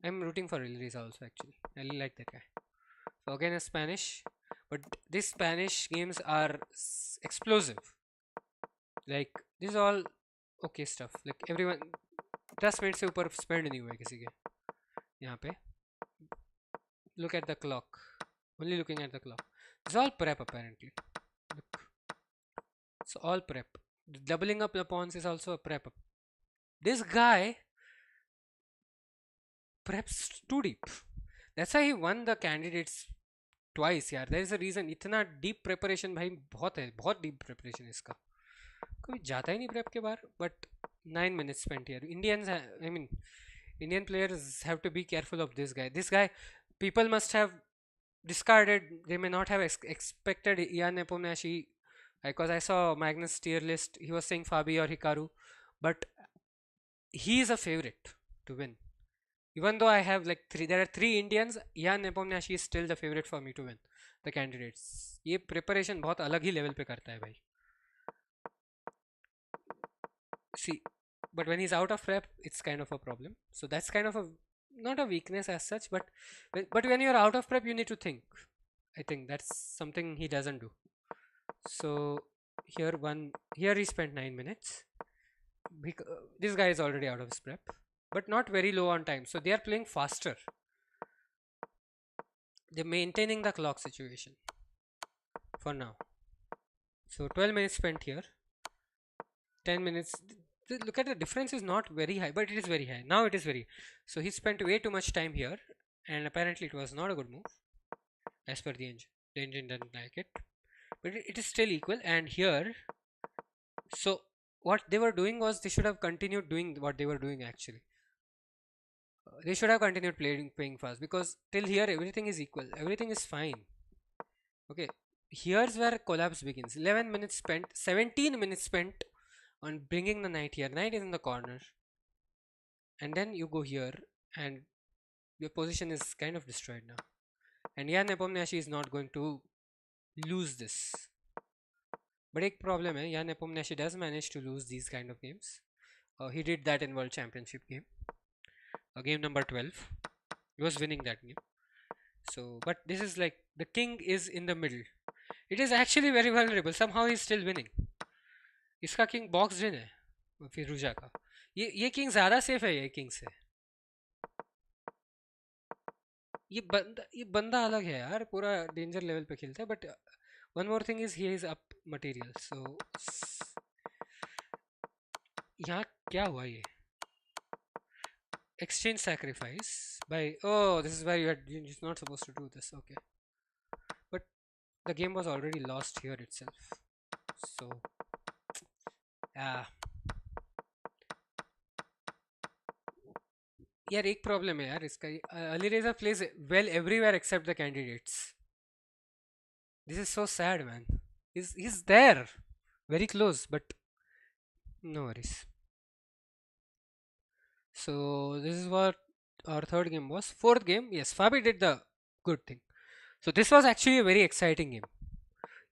[SPEAKER 1] I'm rooting for Alireza also actually. I really like that guy. So again a Spanish, but these Spanish games are explosive. Like, this is all okay stuff. Like, everyone 10 minute से ऊपर spend नहीं हुआ है किसी के यहाँ पे. Look at the clock. Only looking at the clock. It's all prep apparently. Look. It's all prep. Doubling up the pawns is also a prep. This guy preps too deep. That's why he won the candidates twice यार. There is a reason. इतना deep preparation भाई बहुत है. बहुत deep preparation इसका. कोई जाता ही नहीं prep के बाहर. But 9 minutes spent here. Indian players have to be careful of this guy. This guy, people must have discarded, they may not have expected Ian Nepomniachtchi, because I saw Magnus tier list, he was saying Fabi or Hikaru, but he is a favorite to win. Even though I have like there are three Indians, Ian Nepomniachtchi is still the favorite for me to win the candidates. ये preparation बहुत अलग ही level पे करता है भाई. See, but when he's out of prep, it's kind of a problem. So that's kind of a not a weakness as such, but when you're out of prep, you need to think. I think that's something he doesn't do. So here he spent 9 minutes. This guy is already out of his prep, but not very low on time. So they are playing faster. They're maintaining the clock situation for now. So 12 minutes spent here. 10 minutes. Look at the difference is not very high, but it is very high. Now it is very. So he spent way too much time here, and apparently it was not a good move as per the engine. The engine doesn't like it, but it is still equal. And here, so what they were doing was they should have continued doing what they were doing actually. They should have continued playing fast, because till here everything is equal, everything is fine. Okay, here's where collapse begins. 11 minutes spent, 17 minutes spent on bringing the knight here. Knight is in the corner, and then you go here and your position is kind of destroyed now, and Jan Nepomniachtchi is not going to lose this. But एक problem है, Jan Nepomniachtchi does manage to lose these kind of games. He did that in World Championship game, game number 12. He was winning that game. So, but this is like the king is in the middle. It is actually very vulnerable. Somehow he's still winning. इसका king boxed in है फिरोजा का. ये king ज़्यादा safe है ये king से. ये बंदा अलग है यार, पूरा danger level पे खेलता है. But one more thing is he is up material. So यहाँ क्या हुआ ये? Exchange sacrifice by, oh, this is where you're not supposed to do this. Okay, but the game was already lost here itself. So यार एक problem है यार इसका. Alireza plays well everywhere except the candidates. This is so sad, man. He's there, very close, but no worries. So this is what our third game was. Fourth game, yes, Fabi did the good thing. So this was actually a very exciting game.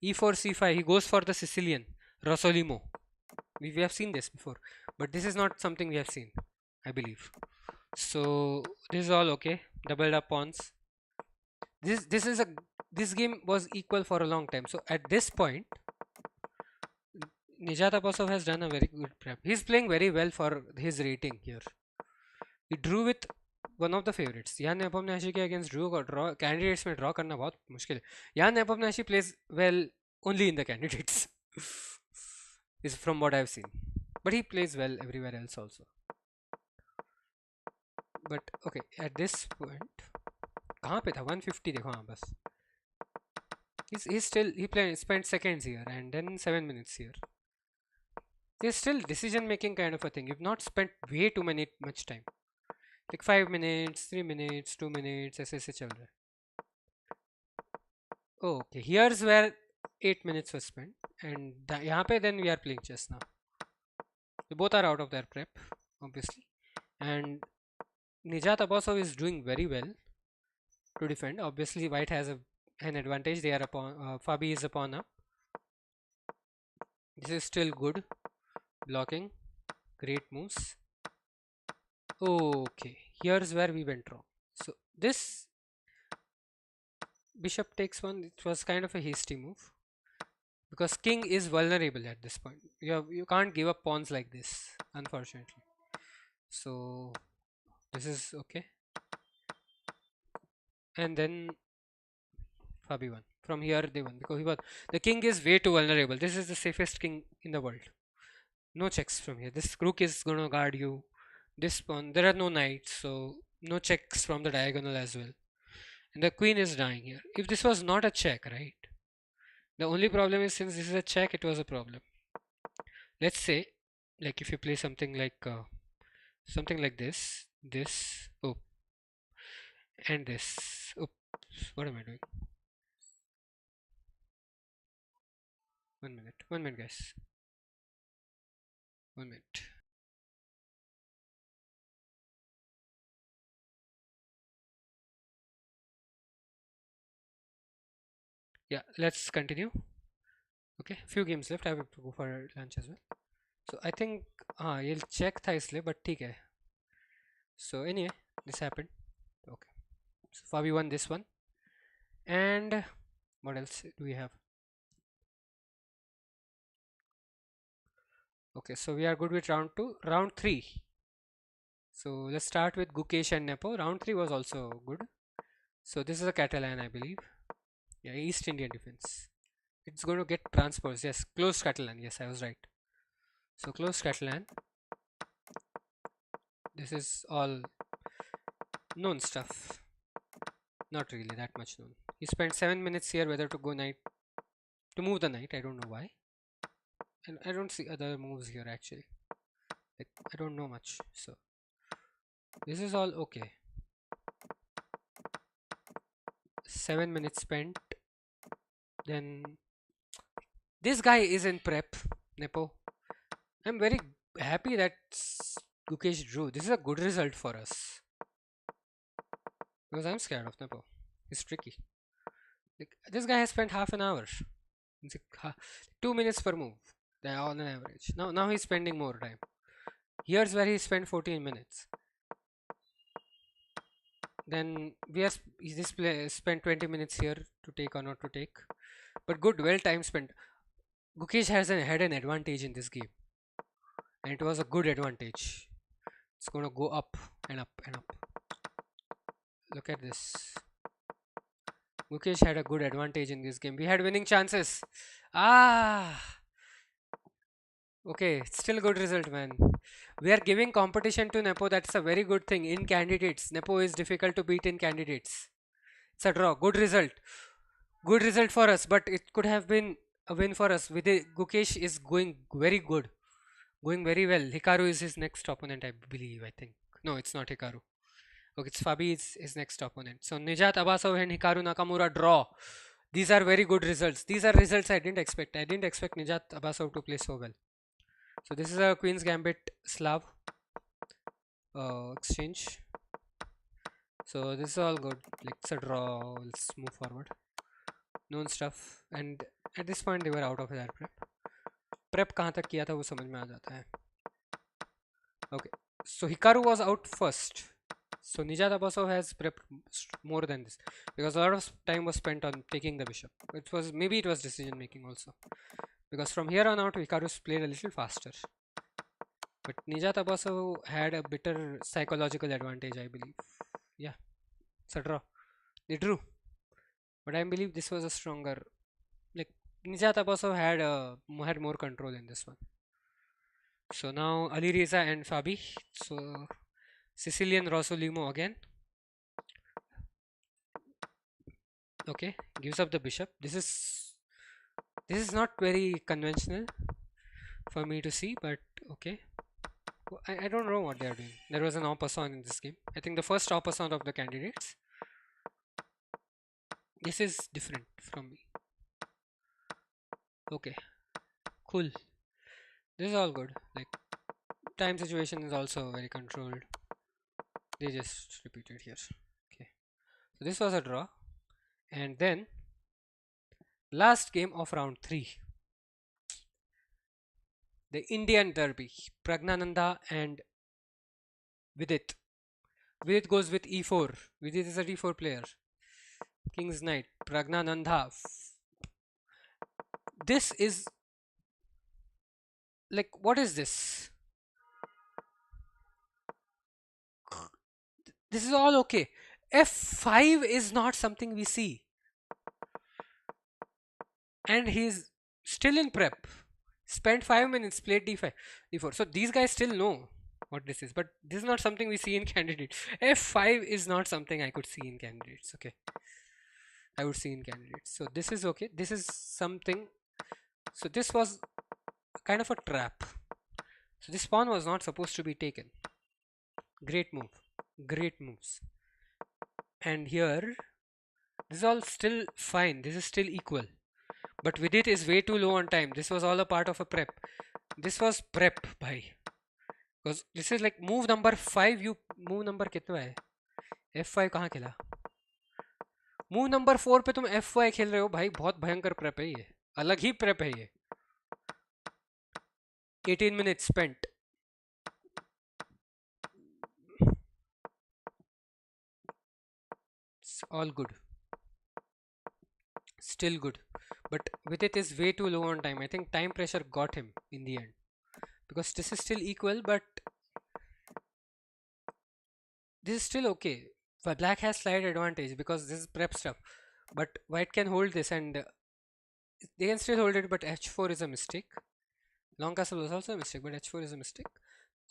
[SPEAKER 1] E4 c5, he goes for the Sicilian Rossolimo. We have seen this before, but this is not something we have seen, I believe. So this is all okay. Doubled up pawns. This game was equal for a long time. So at this point, Nijat Apasov has done a very good prep. He's playing very well for his rating here. He drew with one of the favorites. Jan Nepomniachtchi के against draw candidates में draw करना बहुत मुश्किल है. Jan Nepomniachtchi plays well only in the candidates. Is from what I've seen, but he plays well everywhere else also. But okay, at this point, कहाँ पे था? 150 देखो हाँ बस. He's still spent seconds here and then 7 minutes here. There's still decision making kind of a thing. You've not spent way too much time. Like 5 minutes, 3 minutes, 2 minutes, ऐसे चल रहा है. Oh, okay, here's where 8 minutes was spent, and यहाँ पे then we are playing chess now. So both are out of their prep, obviously, and Nijat Apasov is doing very well to defend. Obviously, White has an advantage. They are upon Fabi is upon up. This is still good blocking. Great moves. Okay, here's where we went wrong. So this bishop takes one. It was kind of a hasty move because king is vulnerable at this point. You can't give up pawns like this, unfortunately. So this is okay, and then Fabi won. From here they won because the king is way too vulnerable. This is the safest king in the world. No checks from here. This rook is gonna guard you. This pawn, there are no knights, so no checks from the diagonal as well. And the queen is dying here. If this was not a check, right? The only problem is since this is a check, it was a problem. Let's say, like if you play something like this, oh, and this. Oops, what am I doing? 1 minute. 1 minute, guys. 1 minute. Yeah, let's continue. Okay, few games left. I have to go for lunch as well. So I think you'll check था इसलिए but ठीक है. So anyway, this happened. Okay. So Fabi won this one. And what else do we have? Okay, so we are good with round 2. Round 3. So let's start with Gukesh and Nepo. Round 3 was also good. So this is a Catalan, I believe. Yeah, East Indian defense. It's going to get transposed. Yes, closed Catalan. Yes, I was right. So closed Catalan. This is all known stuff. Not really that much known. He spent 7 minutes here whether to go knight, to move the knight. I don't know why. And I don't see other moves here actually. Like, I don't know much. So this is all okay. 7 minutes spent. Then this guy is in prep, Nepo. I'm very happy that Gukesh drew. This is a good result for us. Because I'm scared of Nepo. It's tricky. Like, this guy has spent half an hour. It's like, 2 minutes per move. On an average. Now he's spending more time. Here's where he spent 14 minutes. Then we have spent 20 minutes here to take or not to take. But good, well time spent. Gukesh had an advantage in this game. And it was a good advantage. It's gonna go up and up and up. Look at this. Gukesh had a good advantage in this game. We had winning chances. Okay, still good result, man. We are giving competition to Nepo. That's a very good thing in candidates. Nepo is difficult to beat in candidates. It's a draw. Good result. Good result for us, but it could have been a win for us. Gukesh is going very good. Going very well. Hikaru is his next opponent, I believe. I think. No, it's not Hikaru. Okay, it's Fabi is his next opponent. So Nijat Abasov and Hikaru Nakamura draw. These are very good results. These are results I didn't expect. I didn't expect Nijat Abasov to play so well. So this is a Queen's Gambit Slav exchange. So this is all good. Let's draw. Let's move forward. Known stuff. And at this point they were out of their prep. Prep कहाँ तक किया था वो समझ में आ जाता है. Okay. So Hikaru was out first. So Nijat Abasov has prepped more than this because a lot of time was spent on taking the bishop. Maybe it was decision making also. Because from here on out Hikaru's played a little faster. But Nijat Abasov had a better psychological advantage, I believe. Yeah, it's a draw. They drew. But I believe this was a stronger. Like, Nijat Abasov had more control in this one. So now Ali Reza and Fabi. So Sicilian Rosolimo again. Okay, gives up the bishop. This is not very conventional for me to see, but okay. I don't know what they are doing. There was an en passant in this game. I think the first en passant of the candidates. This is different from me. Okay, cool. This is all good. Like, time situation is also very controlled. They just repeated here. Okay, so this was a draw. And then last game of round 3. The Indian Derby, Pragnananda and Vidit. Vidit goes with e4. Vidit is a d4 player. King's Knight, Pragnananda. This is like, what is this? This is all okay. F5 is not something we see. And he's still in prep. Spent 5 minutes, played d5, d4. So these guys still know what this is, but this is not something we see in candidates. F5 is not something I could see in candidates. Okay, I would see in candidates. So this is okay. This is something. So this was kind of a trap. So this pawn was not supposed to be taken. Great move. Great moves. and here this is all still fine. This is still equal. But Vidit is way too low on time. This was all a part of a prep. This was prep, bhai. Because this is like move number 5. You move number कितना है? F5 कहाँ खेला? Move number 4 पे तुम F5 खेल रहे हो भाई. बहुत भयंकर प्रेप है ये. अलग ही प्रेप है ये. 18 minutes spent. It's all good. Still good. But Vidit is way too low on time. I think time pressure got him in the end. Because this is still equal, but this is still okay. But black has slight advantage because this is prep stuff. But white can hold this and they can still hold it, but h4 is a mistake. Long castle was also a mistake, but h4 is a mistake.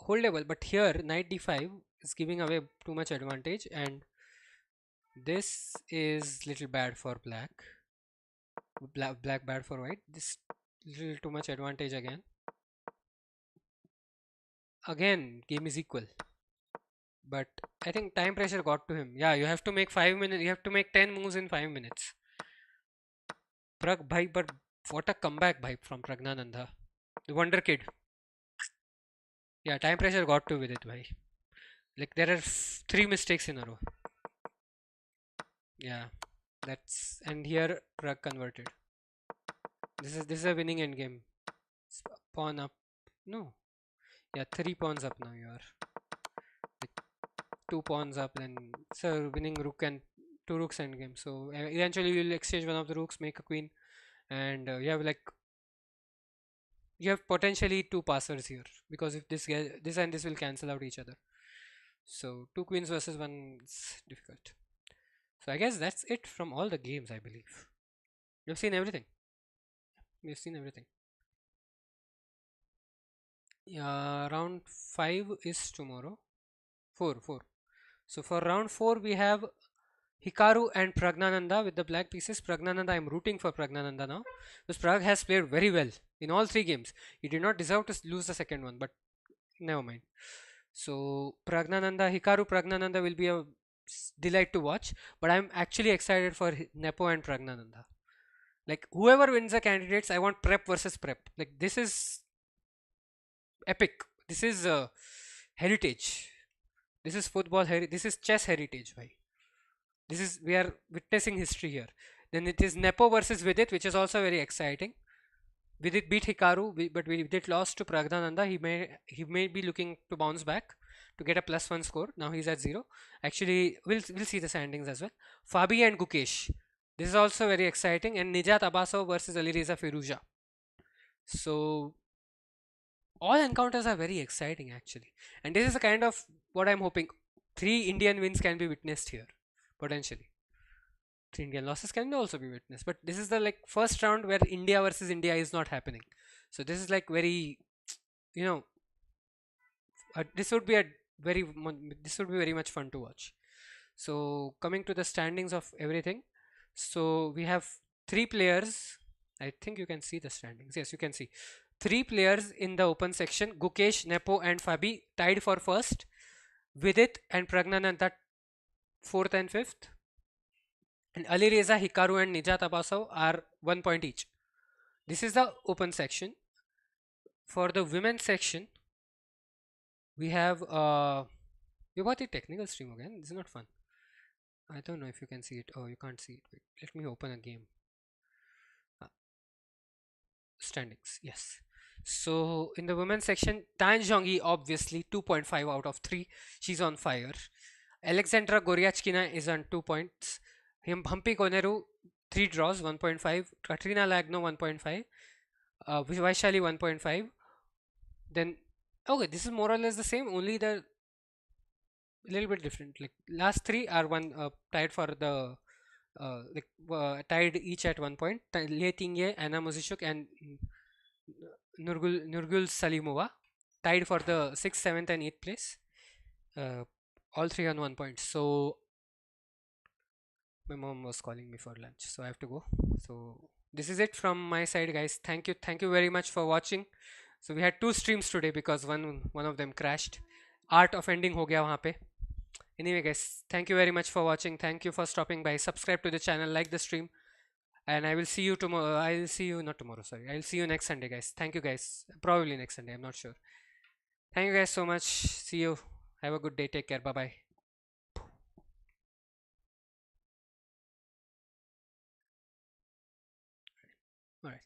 [SPEAKER 1] Holdable, but here knight d5 is giving away too much advantage, and this is little bad for black. Black bad for white. This little too much advantage again. Again, game is equal. But I think time pressure got to him. Yeah, you have to make 5 minutes. You have to make 10 moves in 5 minutes. Prag bhai, but what a comeback bhai from Pragnananda. The wonder kid. Yeah, time pressure got to with it bhai. Like there are 3 mistakes in a row. Yeah, that's, and here Prag converted. This is a winning end game. Pawn up. No. Yeah, 3 pawns up now you are. 2 pawns up, then so winning rook and 2 rooks end game. So eventually you'll exchange one of the rooks, make a queen, and you have potentially 2 passers here, because if this and this will cancel out each other. So 2 queens versus 1 is difficult. So I guess that's it from all the games, I believe. You've seen everything. We've seen everything. Yeah, round 5 is tomorrow. 4. So for round 4 we have Hikaru and Pragnananda with the black pieces. Pragnananda, I'm rooting for Pragnananda now, because Prag has played very well in all 3 games. He did not deserve to lose the second one, but never mind. So Hikaru Pragnananda will be a delight to watch, but I'm actually excited for Nepo and Pragnananda. Like whoever wins the candidates, I want prep versus prep. Like this is epic. This is heritage. This is football heritage. This is chess heritage, bhai. We are witnessing history here. Then it is Nepo versus Vidit, which is also very exciting. Vidit beat Hikaru, but Vidit lost to Pragnananda. He may be looking to bounce back to get a +1 score. Now he's at 0. Actually, we'll see the standings as well. Fabi and Gukesh. This is also very exciting. And Nijat Abbasov versus Alireza Firuza. So all encounters are very exciting actually. And this is the kind of what I'm hoping. 3 Indian wins can be witnessed here, potentially. 3 Indian losses can also be witnessed. But this is the like first round where India versus India is not happening. So this is like very, this would be very much fun to watch. So coming to the standings of everything. So we have 3 players. I think you can see the standings. Yes, you can see. 3 players in the open section. Gukesh, Nepo and Fabi tied for first. Vidit and Pragnananda 4th and 5th. And Alireza, Hikaru and Nijat Abbasov are 1 point each. This is the open section. For the women's section, we have we got the technical stream again. This is not fun. I don't know if you can see it. Oh, you can't see it. Wait, let me open a game. Standings, yes. So in the women's section, Tan Zhongyi obviously 2.5 out of 3. She's on fire. Alexandra Goryachkina is on 2 points. Hampi Koneru 3 draws, 1.5. Katrina Lagno 1.5. Vaishali 1.5. Then okay, this is more or less the same, only the little bit different. Like last 3 are tied for the tied each at 1 point. Le Tingye, Anna Mozishuk and Nurgul Salimova tied for the 6th, 7th and 8th place. All 3 on 1 point. So my mom was calling me for lunch, so I have to go. So this is it from my side, guys. Thank you very much for watching. So we had 2 streams today because one of them crashed. Art of ending ho gaya wahan pe. Anyway, guys, thank you very much for watching. Thank you for stopping by. Subscribe to the channel, like the stream, and I will see you tomorrow. I will see you not tomorrow. Sorry, I will see you next Sunday, guys. Thank you, guys. Probably next Sunday. I'm not sure. Thank you, guys, so much. See you. Have a good day. Take care. Bye bye. All right.